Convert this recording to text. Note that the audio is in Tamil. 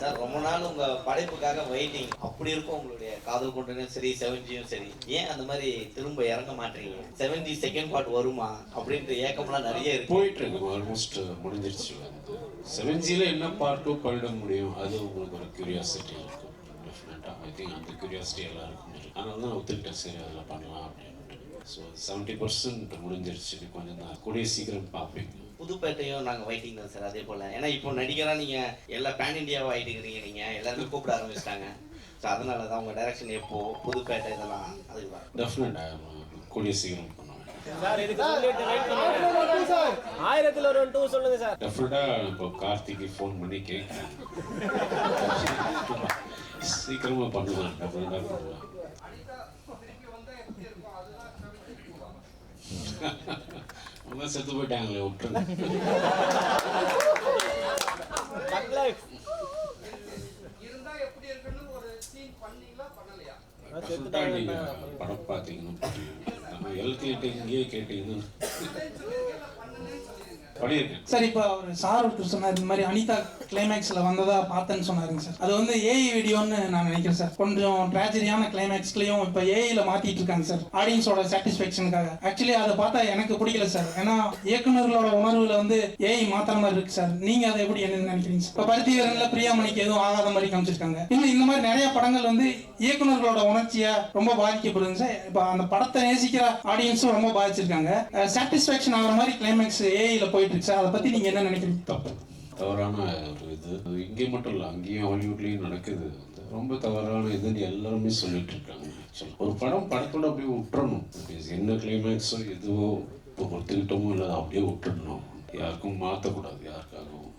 சார் ரொம்ப நாள் உங்க படைப்புக்காக வெயிட்டிங். அப்படி இருக்கும் உங்களுடைய காதல் கொண்டனும் சரி, 7Gயும் சரி. ஏன் அந்த மாதிரி திரும்ப இறங்க மாட்டீங்க? 7G செகண்ட் பார்ட் வருமா அப்படின்ற ஏக்கம்லாம் நிறைய இருக்கு. போயிட்டு இருக்கு, ஆல்மோஸ்ட் முடிஞ்சிருச்சு. வந்து 7Gல என்ன பார்ட்டோ பண்ணிட முடியும், அது உங்களுக்கு ஒரு கியூரியாசிட்டி இருக்கும். டெஃபினட்டாக ஐ திங்க் அந்த கியூரியாசிட்டி எல்லாருக்கும் இருக்கு. அதனால தான் ஒத்துக்கிட்டேன், சரி அதில் பண்ணலாம் அப்படின்ட்டு. ஸோ 70% முடிஞ்சிருச்சு. கொஞ்சம் தான் கூடிய சீக்கிரம் பார்ப்பீங்க. புதுப்பேட்டையும் நாங்கள் வெயிட்டிங் தான் சார். அதே போல் ஏன்னா இப்போ நடிகராக நீங்கள் எல்லா பேன் இண்டியாவாக ஆகிட்டுக்கிறீங்க. நீங்கள் எல்லாருமே கூப்பிட ஆரம்பிச்சிட்டாங்க. ஸோ அதனால தான் உங்கள் டைரக்ஷன் எப்போ புதுப்பேட்டை இதெல்லாம் அதுக்கு டெஃபினட்டாக கூடிய சீக்கிரம் பண்ணுவேன் சார். இதுக்கு சொல்லிட்டு வெயிட் பண்ணுங்க சார். 1000ல் ஒரு 2 சொல்லுங்க சார். டெஃபினட்டாக இப்போ கார்த்திக்கு ஃபோன் பண்ணி கேட்குறேன். சீக்கிரமாக பண்ணலாம், டெஃபினட்டாக பண்ணலாம். அவங்க செத்து போயிட்டாங்களே, விட்டுருங்க. படம் பார்த்தீங்கன்னா நம்ம எல்கிட்ட இங்கேயே கேட்டீங்கன்னா சார், இப்போ அவர் சார் ஒருத்தர் சொன்னார் இந்த மாதிரி அனிதா கிளைமேக்ஸில் வந்ததா பார்த்தேன்னு சொன்னாருங்க சார். அது வந்து ஏஐ வீடியோன்னு நான் நினைக்கிறேன் சார். கொஞ்சம் ட்ராஜடியான கிளைமேக்ஸ்லையும் இப்போ ஏஐயில் மாற்றிட்டு இருக்காங்க சார், ஆடியன்ஸோட சாட்டிஸ்ஃபேக்ஷனுக்காக. ஆக்சுவலி அதை பார்த்தா எனக்கு பிடிக்கல சார். ஏன்னா இயக்குநர்களோட உணர்வில் வந்து ஏஐ மாற்றுற மாதிரி இருக்கு சார். நீங்கள் அதை எப்படி என்ன நினைக்கிறீங்க சார்? இப்போ பருத்தி வீரனில் பிரியாமணிக்கு எதுவும் ஆகாத மாதிரி காமிச்சிருக்காங்க. இன்னும் இந்த மாதிரி நிறைய படங்கள் வந்து இயக்குநர்களோட உணர்ச்சியை ரொம்ப பாதிக்கப்படுங்க சார். இப்போ அந்த படத்தை நேசிக்கிற ஆடியன்ஸும் ரொம்ப பாதிச்சிருக்காங்க. சாட்டிஸ்ஃபேக்ஷன் ஆகிற மாதிரி கிளைமேக்ஸ் ஏஐயில் போயிட்டு இருக்கு சார். அதை பற்றி நீங்கள் என்ன நினைக்கிறீங்க? தவறான ஒரு இது இங்கே மட்டும் இல்லை, அங்கேயும் ஹாலிவுட்லேயும் நடக்குது. ரொம்ப தவறான இதுன்னு எல்லாருமே சொல்லிட்டு இருக்காங்க. ஒரு படத்தோட அப்படியே விட்டுறணும். என்ன கிளைமேக்ஸோ எதுவோ இப்போ ஒத்துக்கிட்டோமோ இல்லை, அப்படியே விட்டுடணும். யாருக்கும் மாற்றக்கூடாது யாருக்காகவும்.